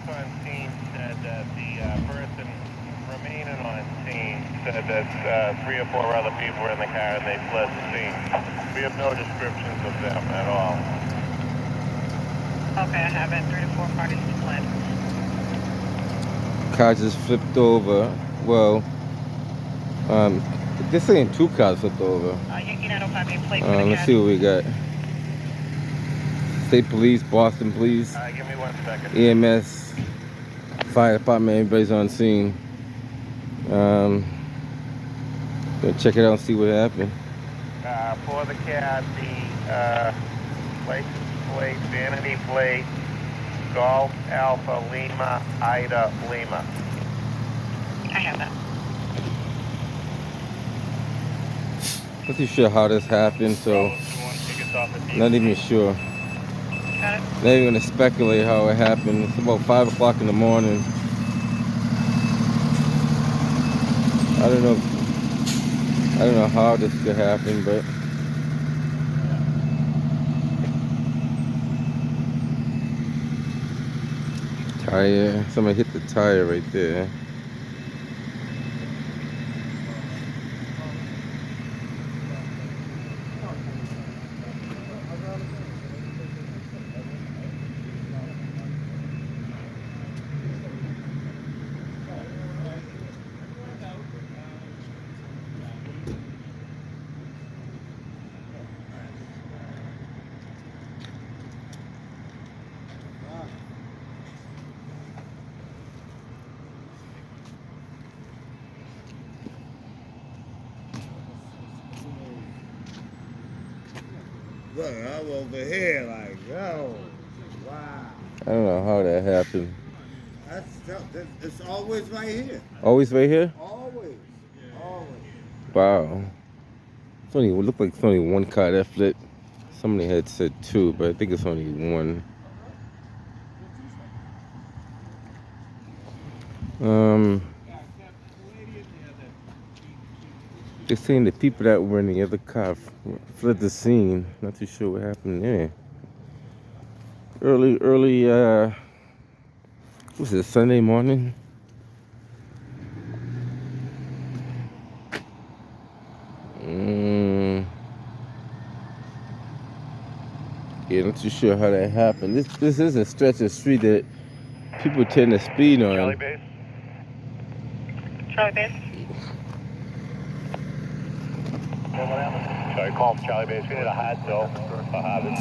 Sheriff on scene said that the person remaining on scene said that 3 or 4 other people were in the car and they fled the scene. We have no descriptions of them at all. Okay, I have it. 3 to 4 parties fled. Car just flipped over. Well, this ain't 2 cars flipped over. Yankee 905, plate for the Let's see what we got. State Police, Boston Police, Give me 1 second. EMS, Fire Department, everybody's on scene. Gonna check it out and see what happened. For the cat, the license plate, vanity plate, Golf Alpha Lima, Ida Lima. I have that. Not too sure how this happened, so not even sure. Got it? Not even gonna speculate how it happened. It's about 5 o'clock in the morning. I don't know how this could happen, but tire. Somebody hit the tire right there. Look, I'm over here like, yo, wow. I don't know how that happened. It's always right here. Always right here? Always. Wow. It looked like it's only 1 car that flipped. Somebody had said 2, but I think it's only 1. They're saying the people that were in the other car fled the scene. Not too sure what happened there. Early, was it Sunday morning? Yeah, not too sure how that happened. This is a stretch of street that people tend to speed on. Charlie Base? Charlie Base? Sorry, call from Charlie Base. We need a hot though for Harvard.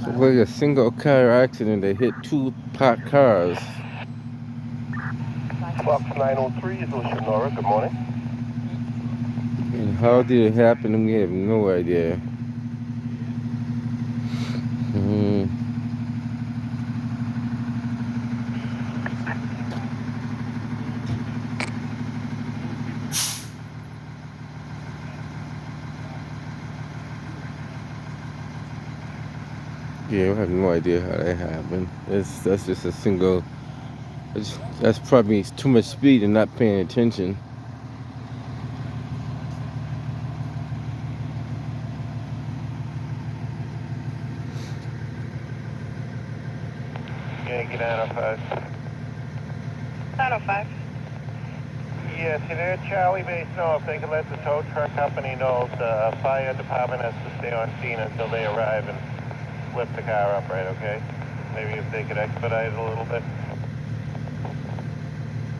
So like a single car accident that hit 2 parked cars. Fox 903 is Nora. Good morning. And how did it happen? We have no idea. Yeah, we have no idea how that happened. That's just a single. That's probably too much speed and not paying attention. Yankee 905. 905. Yes, you know, Charlie Base know if they can let the tow truck company know the fire department has to stay on scene until they arrive and lift the car up, right, okay? Maybe if they could expedite it a little bit.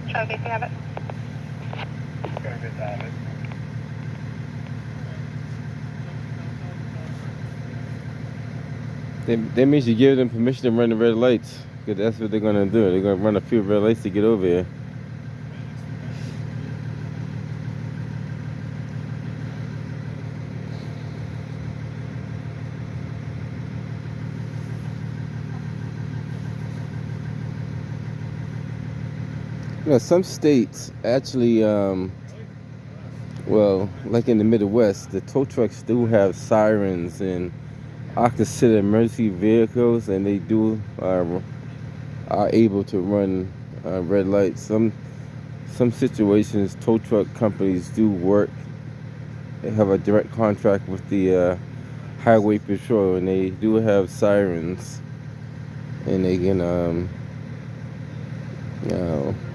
Charlie Base, you have it? Very good, David. That means you give them permission to run the red lights. Because that's what they're going to do. They're going to run a few red lights to get over here. You know, some states actually, well, like in the Midwest, the tow trucks do have sirens and are considered emergency vehicles, and they do are able to run red lights. Some some situations, tow truck companies do work. They have a direct contract with the highway patrol, and they do have sirens, and they can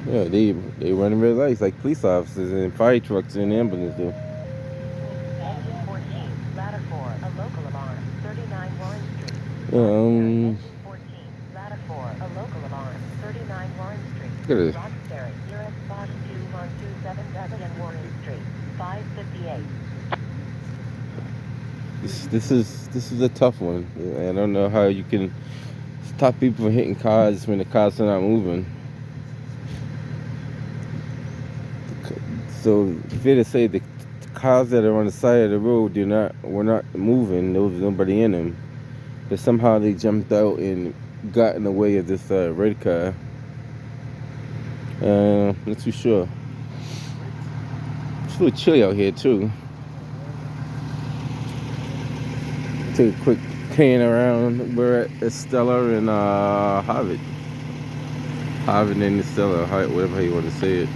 yeah, they run red lights like police officers and fire trucks and ambulances do. Engine 14, ladder 4, a local alarm, 39 Warren Street. Yeah, Engine 14, ladder 4, a local alarm, 39 Warren Street. Look at this. Roxbury, US Bosch 21277 and Warren Street, 558. This is a tough one. I don't know how you can stop people from hitting cars when the cars are not moving. So fair to say the cars that are on the side of the road were not moving. There was nobody in them, but somehow they jumped out and got in the way of this red car. Not too sure. It's a little chilly out here too. Take a quick pan around. We're at Estella and Harvard and Estella, whatever you want to say it.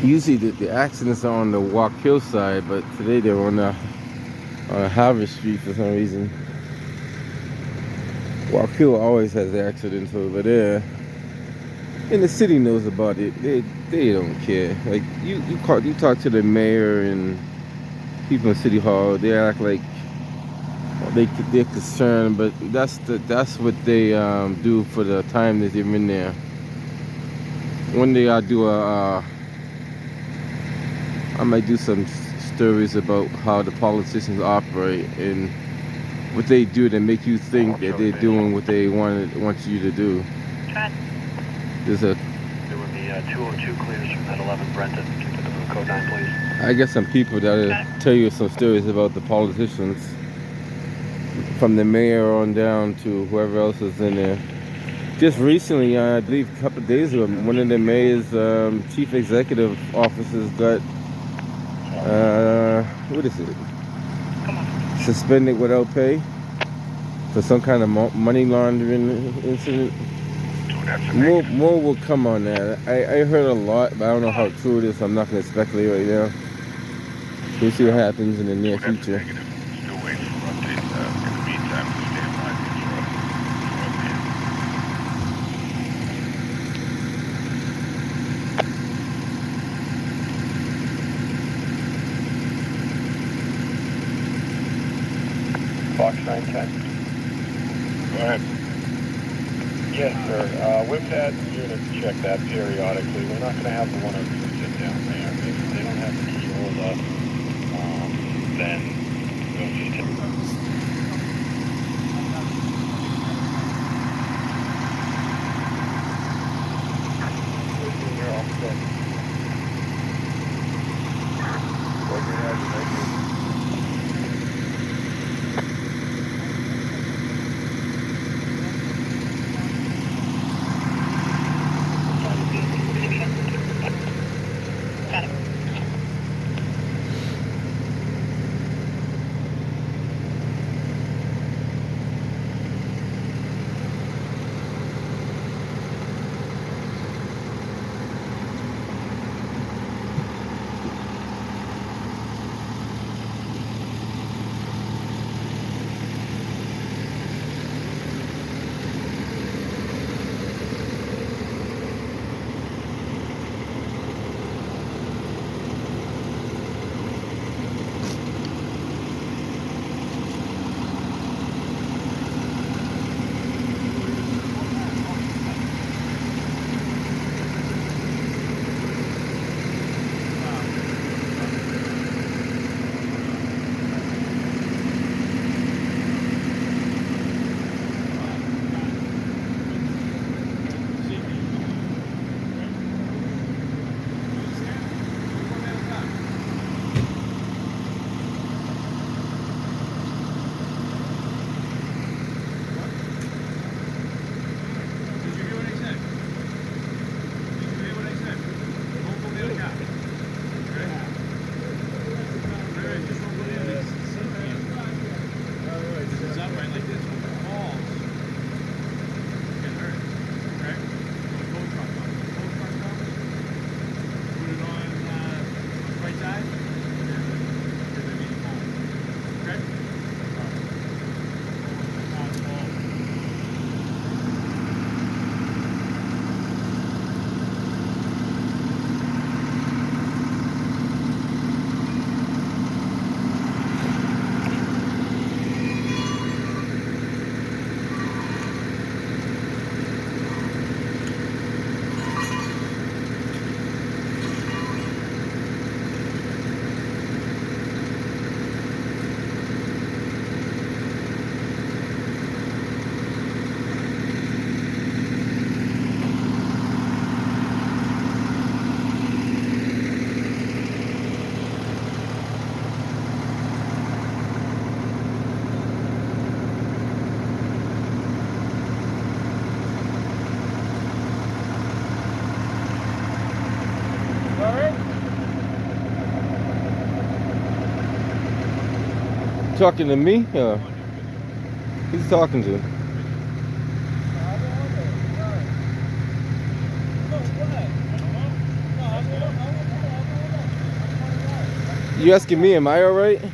Usually the accidents are on the Walk Hill side, but today they're on Harvard Street for some reason. Walk Hill always has accidents over there, and the city knows about it. They don't care. Like you talk to the mayor and people in City Hall, they act like they're concerned, but that's what they do for the time that they're in there. One day I might do some stories about how the politicians operate and what they do to make you think that they're doing what they want you to do. There's a. There would be 202 clears from that 11 Brenton. Can you put the code 9, please? I got some people that'll tell you some stories about the politicians, from the mayor on down to whoever else is in there. Just recently, I believe a couple of days ago, one of the mayor's chief executive officers got what is it? Suspended without pay for some kind of money laundering incident. More will come on that. I heard a lot, but I don't know how true it is, so I'm not going to speculate right now. We'll see what happens in the near future. Still waiting for updates. In the meantime, stand by for Fox 910. Go ahead. Yes, sir. We've had units check that periodically. We're not going to have the 102 sit down there. If they don't have the key holder, then they'll just take You're all set. Got it. talking to me? Or who's talking to? You asking me, am I alright? No,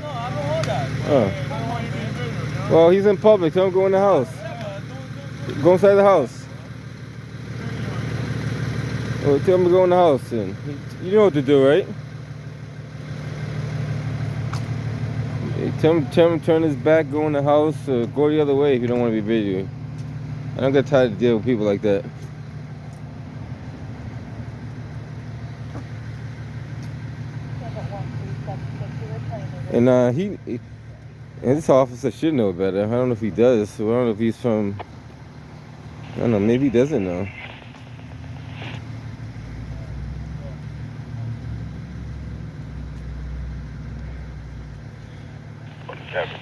I don't want that. Oh. Well, he's in public. Tell him to go in the house. Go inside the house. Well, tell him to go in the house then. You know what to do, right? Tell him to turn his back, go in the house, or go the other way if you don't want to be video. I don't get tired to deal with people like that. And and this officer should know better. I don't know if he does. So I don't know if he's from, I don't know, maybe he doesn't know. Kevin.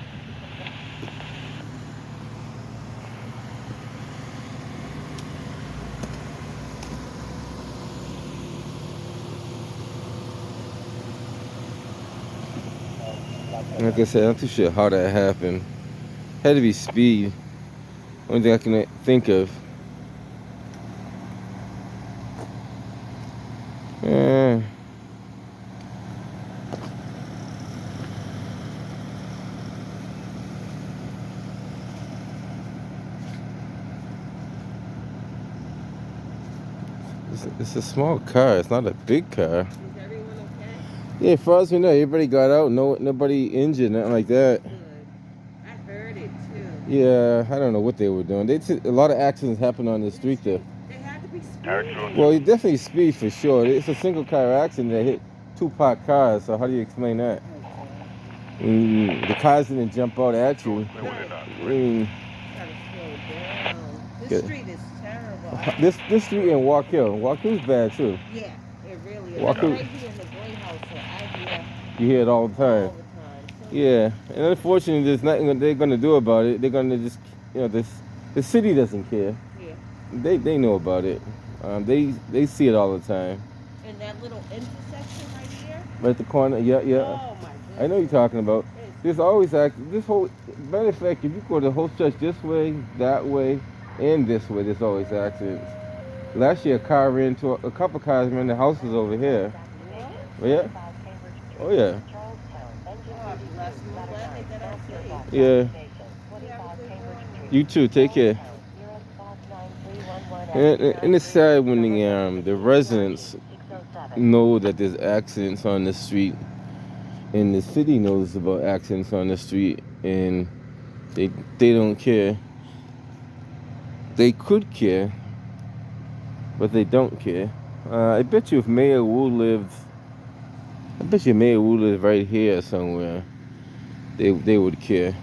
Like I said, I'm too sure how that happened. Had to be speed. Only thing I can think of. Yeah. It's a small car. It's not a big car. Is everyone okay? Yeah, as far as we know, everybody got out. No, nobody injured, nothing like that. Good. I heard it too. Yeah, I don't know what they were doing. A lot of accidents happen on the street there. They had to be speeding. Eric, Well, you definitely speed for sure. It's a single car accident that hit two parked cars. So how do you explain that? The cars didn't jump out at you. I mean, Gotta slow down. This Good. street is terrible. this street in Walk Hill. Walk Hill's bad too. Yeah, it really is. Walk I'm in- right here in the Gray House, so I hear You hear it all the time. all the time. So Yeah, and unfortunately, there's nothing they're gonna do about it. They're gonna just, the city doesn't care. yeah. They know about it. They see it all the time. And that little intersection right here. Right at the corner. Yeah. Oh my goodness. I know what you're talking about. It's- There's always this whole. Matter of fact, if you go the whole stretch this way, that way, and this way, there's always accidents. Last year, a couple cars ran the houses over here. Yeah. Oh yeah. God bless them. I'm glad they got out safe. Yeah. You too. Take care. And it's sad when the residents know that there's accidents on the street, and the city knows about accidents on the street, and they don't care. They could care, but they don't care. I bet you if Mayor Wu lived right here somewhere, they would care.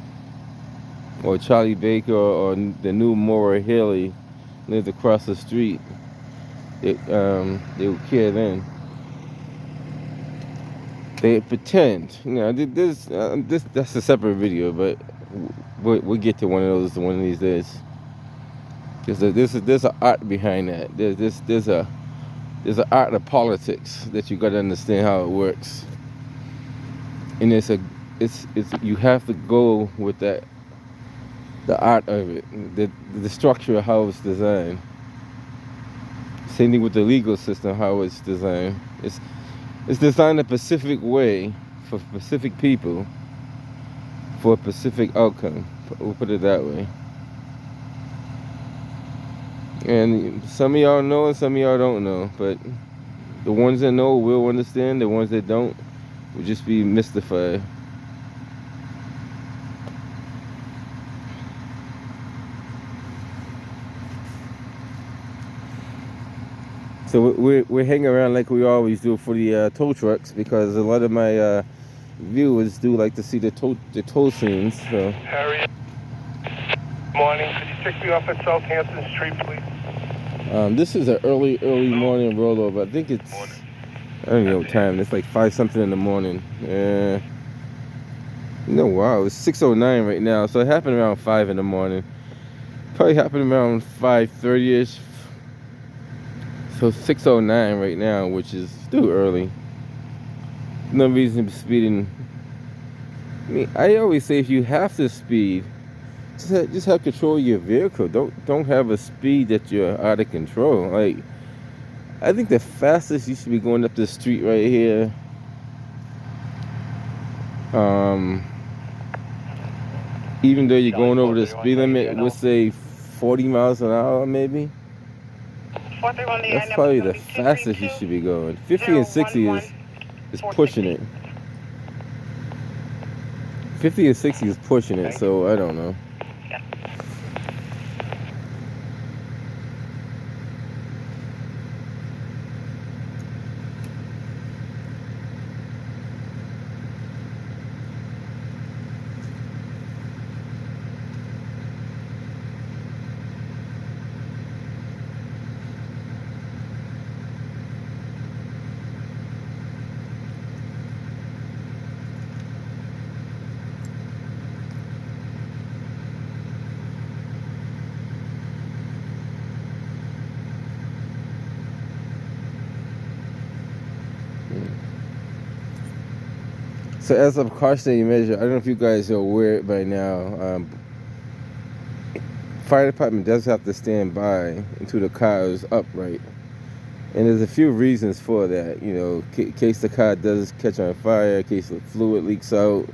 Or Charlie Baker or the new Maura Haley lived across the street. They would care then. They pretend, that's a separate video, but we'll get to one of those one of these days. There's an art behind that. There's an art of politics that you got to understand how it works. And you have to go with that, the art of it, the structure of how it's designed. Same thing with the legal system, how it's designed. It's designed a specific way for specific people for a specific outcome. We'll put it that way. And some of y'all know and some of y'all don't know, but the ones that know will understand. The ones that don't will just be mystified. So we're hanging around like we always do for the tow trucks, because a lot of my viewers do like to see the tow scenes. So. Harry, morning. Could you pick me up at Southampton Street, please? This is an early morning rollover. I think it's, I don't know what time. It's like 5 something in the morning. Wow, it's 6:09 right now. So it happened around 5 in the morning. Probably happened around 5:30ish. So 6:09 right now, which is still early. No reason to be speeding I mean, I always say if you have to speed, just have control of your vehicle. Don't have a speed that you're out of control. Like, I think the fastest you should be going up the street right here. Even though you're going over the speed limit, we'll say 40 miles an hour, maybe. 431 the That's probably the fastest you should be going. 50 and 60 is pushing it. 50 and 60 is pushing it, so I don't know. So as of cautionary measure, I don't know if you guys are aware by now, fire department does have to stand by until the car is upright. And there's a few reasons for that, you know, in case the car does catch on fire, in case the fluid leaks out,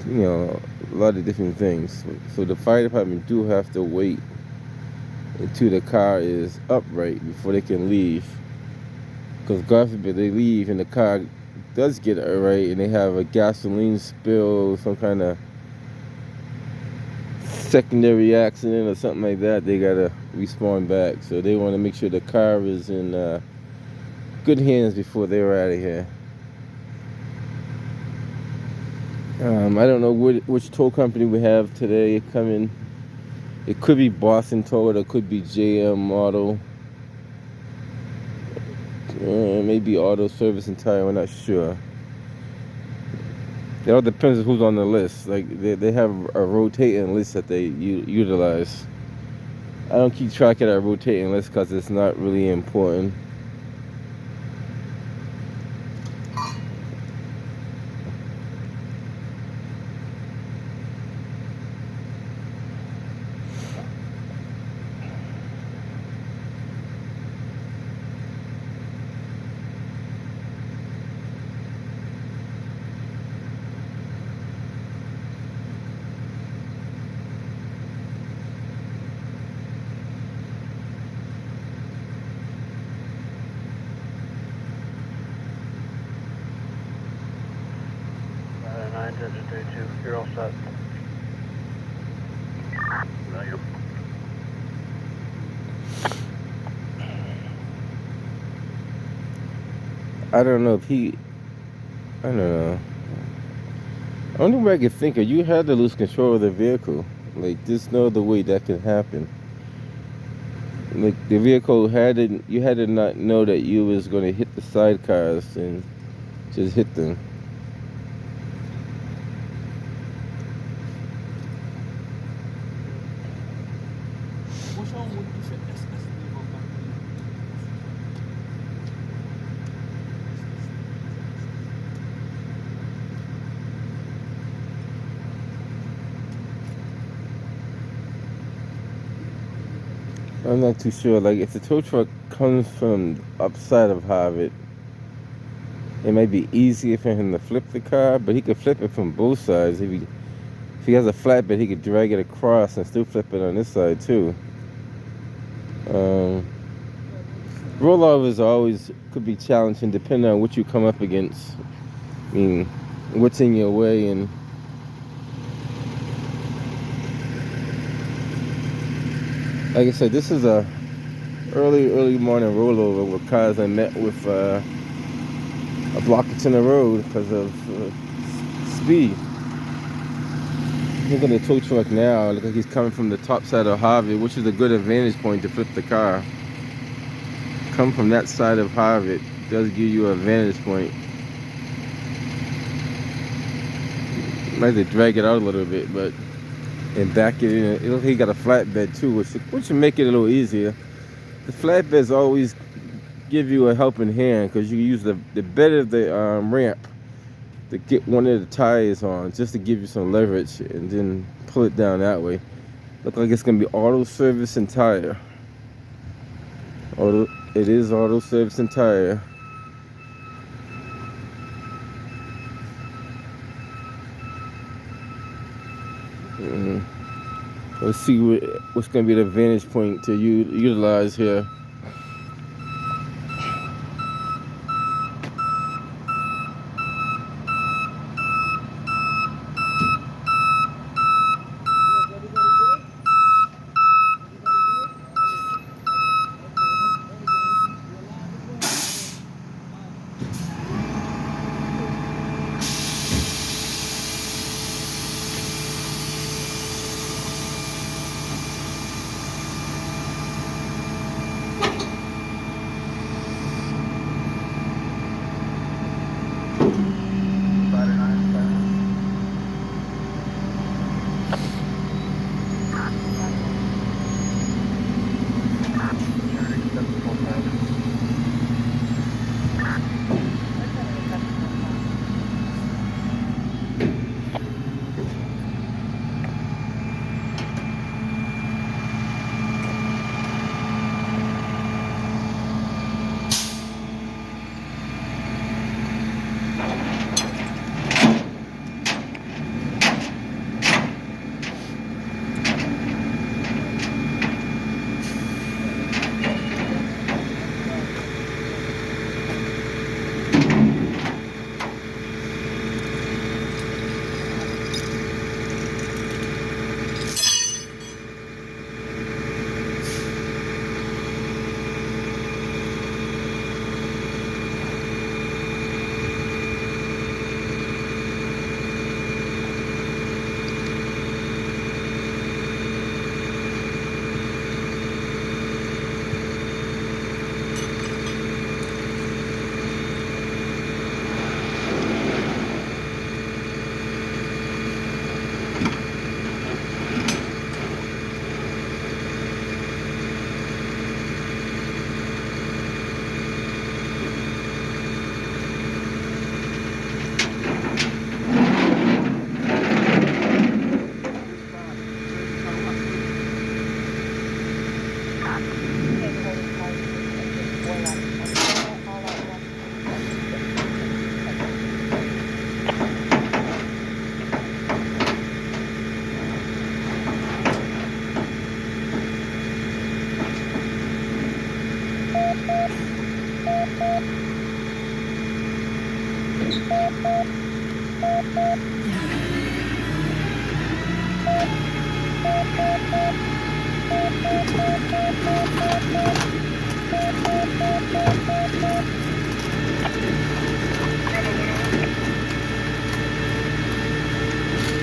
you know, a lot of different things. So the fire department do have to wait until the car is upright before they can leave. Because God forbid they leave and the car does get it right and they have a gasoline spill, some kind of secondary accident or something like that, they gotta respawn back. So they want to make sure the car is in good hands before they're out of here. I don't know which tow company we have today coming. It could be Boston Tow, or it could be JM Auto. Maybe Auto Service and Tire, we're not sure. It all depends on who's on the list. Like, they have a rotating list that they utilize. I don't keep track of that rotating list because it's not really important. You're all set. I don't know if I don't know. Only way I can think of, you had to lose control of the vehicle. Like, there's no other way that can happen. Like, the vehicle you had to not know that you was going to hit the sidecars and just hit them. Which one would you say SSD or I'm not too sure. Like, if the tow truck comes from upside of Harvard, it might be easier for him to flip the car, but he could flip it from both sides. If he has a flatbed, he could drag it across and still flip it on this side too. Rollovers always could be challenging depending on what you come up against. I mean, what's in your way. And like I said, this is a early morning rollover with cars I met with a blockage in the road because of speed. Look at the tow truck now. Look like he's coming from the top side of Harvard, which is a good advantage point to flip the car. Come from that side of Harvard does give you a vantage point. Might have to drag it out a little bit, but and back it in. He got a flatbed too, which will make it a little easier. The flatbeds always give you a helping hand because you use the bed of the ramp to get one of the tires on just to give you some leverage and then pull it down that way. Look like it's gonna be auto service and tire. It is auto service and tire. Let's see what's gonna be the vantage point to utilize here.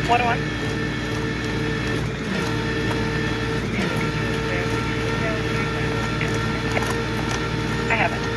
What one? I haven't.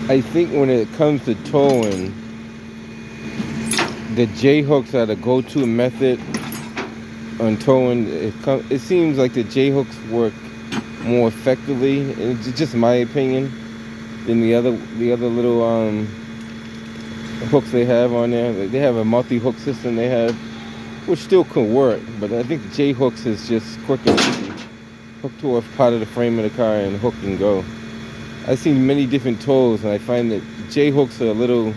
I think when it comes to towing, the J hooks are the go-to method on towing. It seems like the J hooks work more effectively. It's just my opinion than the other little hooks they have on there. They have a multi-hook system they have, which still could work, but I think the J hooks is just quick and easy. Hook to a part of the frame of the car and hook and go. I've seen many different tows, and I find that J hooks are a little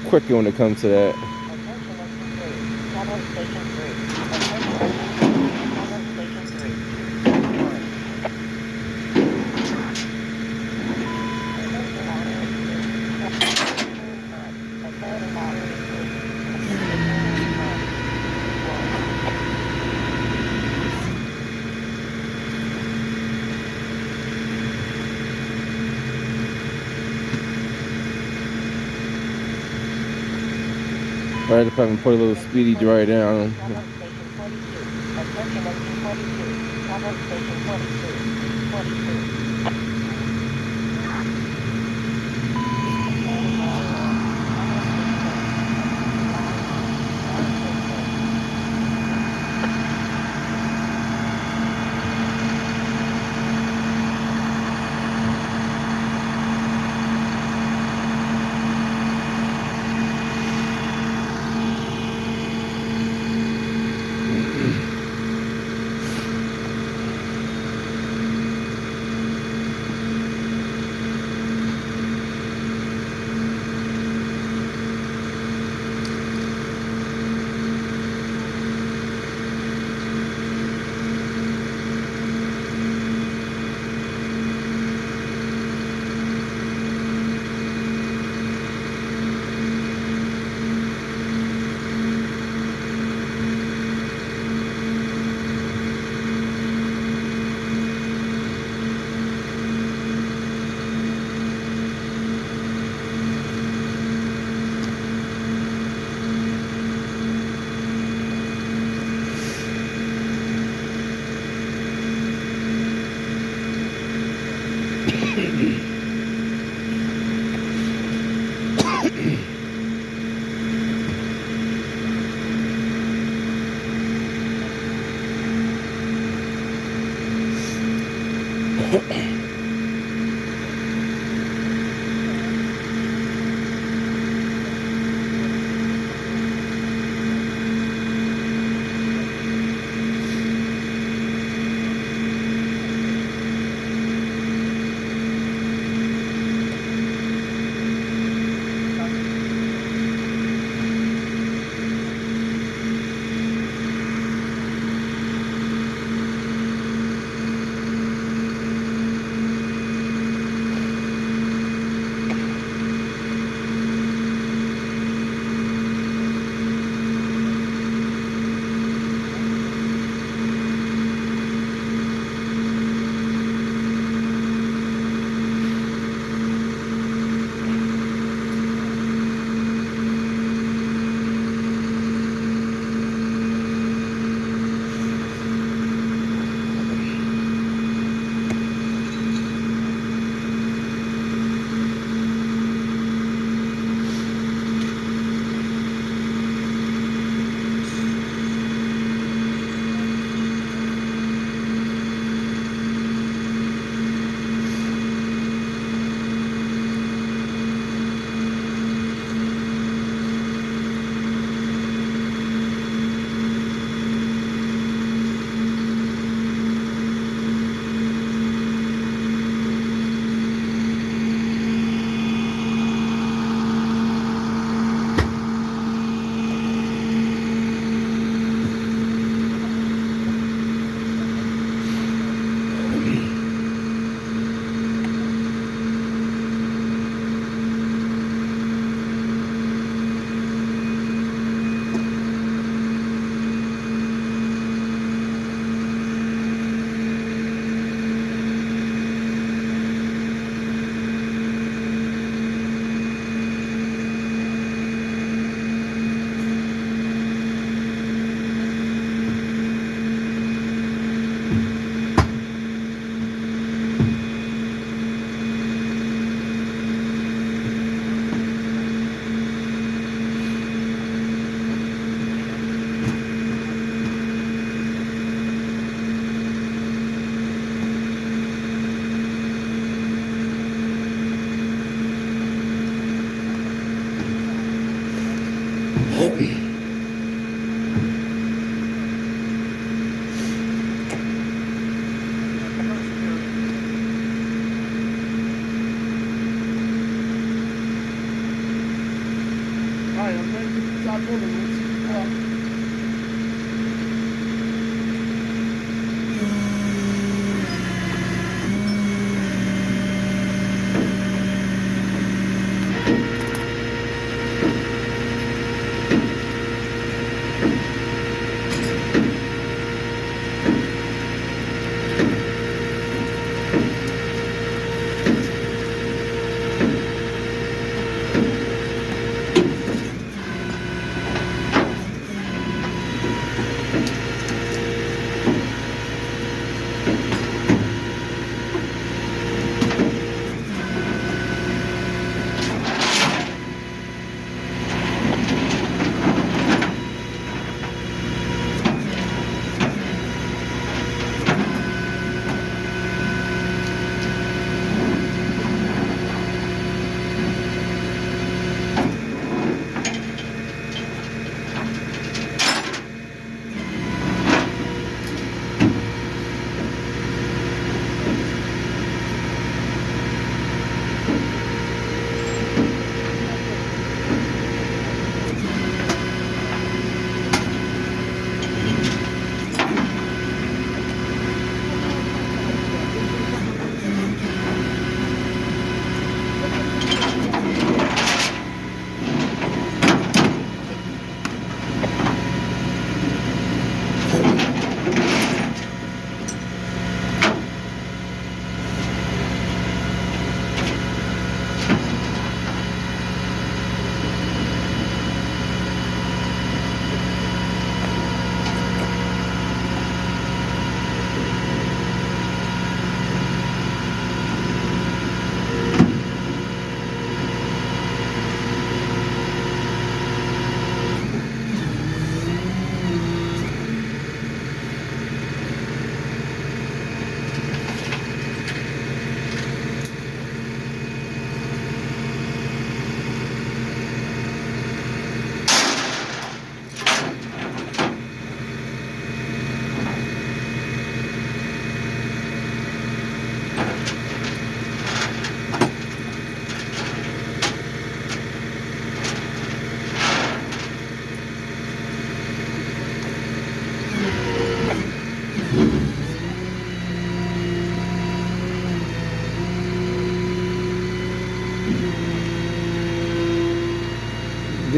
quicker when it comes to that. Attention Station 3. Travel Station 3. Fire department put a little speedy dry down. Travel Station 42. Attention engine 42. Travel Station 42.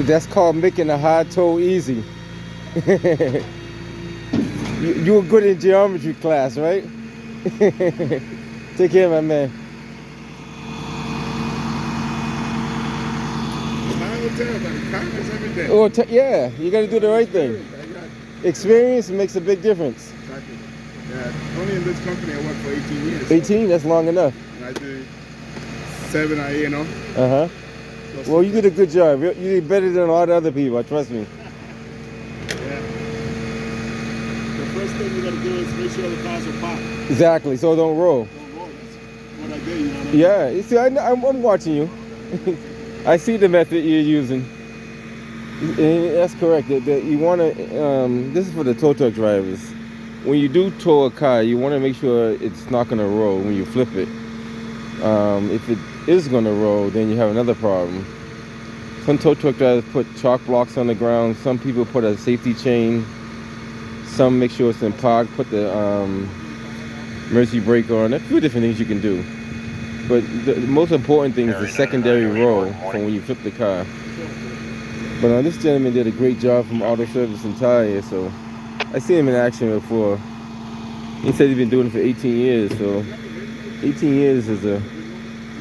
That's called making a high toe easy. You were good in geometry class, right? Take care, my man. Oh, yeah, you got to do the right thing. Experience makes a big difference. Exactly. Yeah, only in this company I worked for 18 years. 18? That's long enough. And I do 7 a year, you know. Uh-huh. Well, you did a good job. You did better than a lot of other people, trust me. Yeah. The first thing you got to do is make sure the cars are parked. Exactly, so don't roll. Don't roll. That's what I did, you know what I mean? Yeah, you see, I'm watching you. I see the method you're using. And that's correct. You want to, this is for the tow truck drivers. When you do tow a car, you want to make sure it's not going to roll when you flip it. If it is going to roll, then you have another problem. Some tow truck drivers put chalk blocks on the ground. Some people put a safety chain. Some make sure it's in park, put the emergency brake on. There's a few different things you can do. But the most important thing is the secondary roll for when you flip the car. But this gentleman did a great job from Auto Service and Tire, so I seen him in action before. He said he's been doing it for 18 years, so 18 years is a...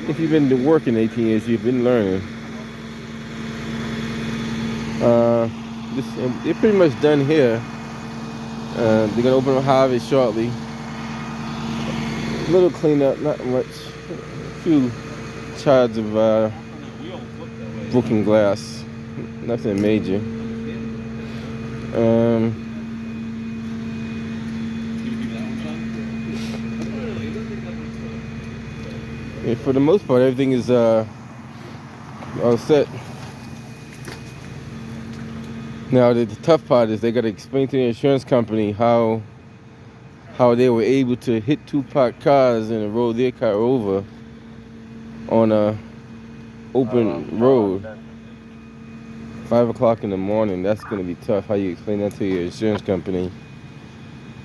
If you've been working 18 years, you've been learning. They're pretty much done here. They're gonna open up Harvest shortly. A little cleanup, not much. A few shards of broken glass. Nothing major. Yeah, for the most part, everything is all set. Now the tough part is they got to explain to the insurance company how they were able to hit two parked cars and roll their car over on a open road. 5 o'clock in the morning, that's going to be tough. How you explain that to your insurance company?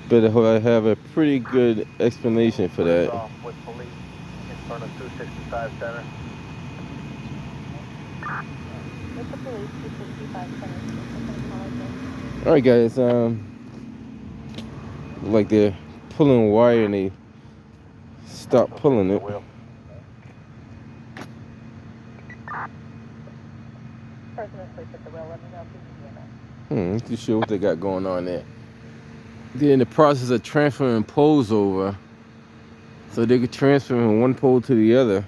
Better have a pretty good explanation for that. Off with police in front of 265 Center. With the police, 265 Center. All right, guys. Like they're pulling wire and they stop pulling it. Person asleep at the wheel, let me know if you can hear me. Not too sure what they got going on there. They're in the process of transferring poles over, so they could transfer from one pole to the other.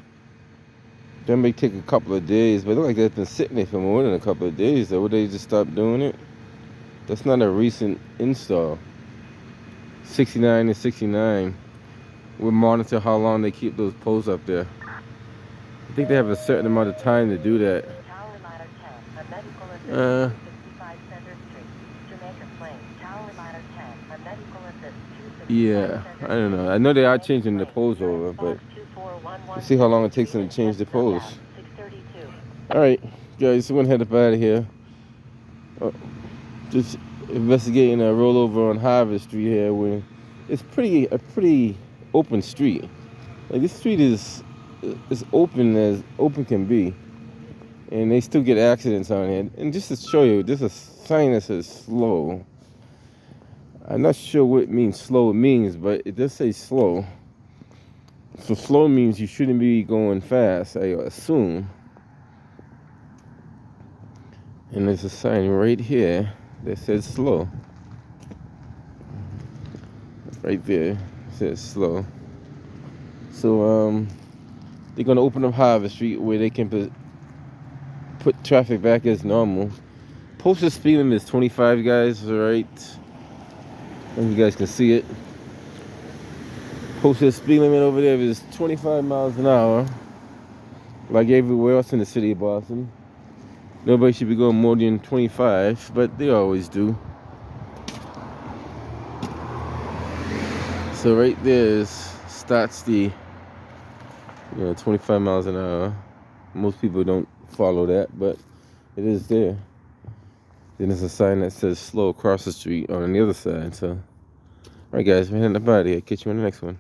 That may take a couple of days, but it looks like they've been sitting there for more than a couple of days. So would they just stop doing it? That's not a recent install. 69 and 69. We'll monitor how long they keep those poles up there. I think they have a certain amount of time to do that. Yeah, I don't know. I know they are changing the poles over, but we'll see how long it takes them to change the poles. Alright, guys, we're going to head up out of here. Just investigating a rollover on Harvard Street here, where it's a pretty open street. Like, this street is as open as open can be, and they still get accidents on it. And just to show you, there's a sign that says slow. I'm not sure what slow means, but it does say slow. So slow means you shouldn't be going fast, I assume. And there's a sign right here that says slow. Right there, it says slow. So they're gonna open up Harvard Street where they can put traffic back as normal. Posted speed limit is 25, guys, right? And you guys can see it. Posted speed limit over there is 25 miles an hour, like everywhere else in the city of Boston. Nobody should be going more than 25, but they always do. So right there starts the 25 miles an hour. Most people don't follow that, but it is there. Then there's a sign that says slow across the street on the other side. So, alright guys, we're heading up out of here. Catch you on the next one.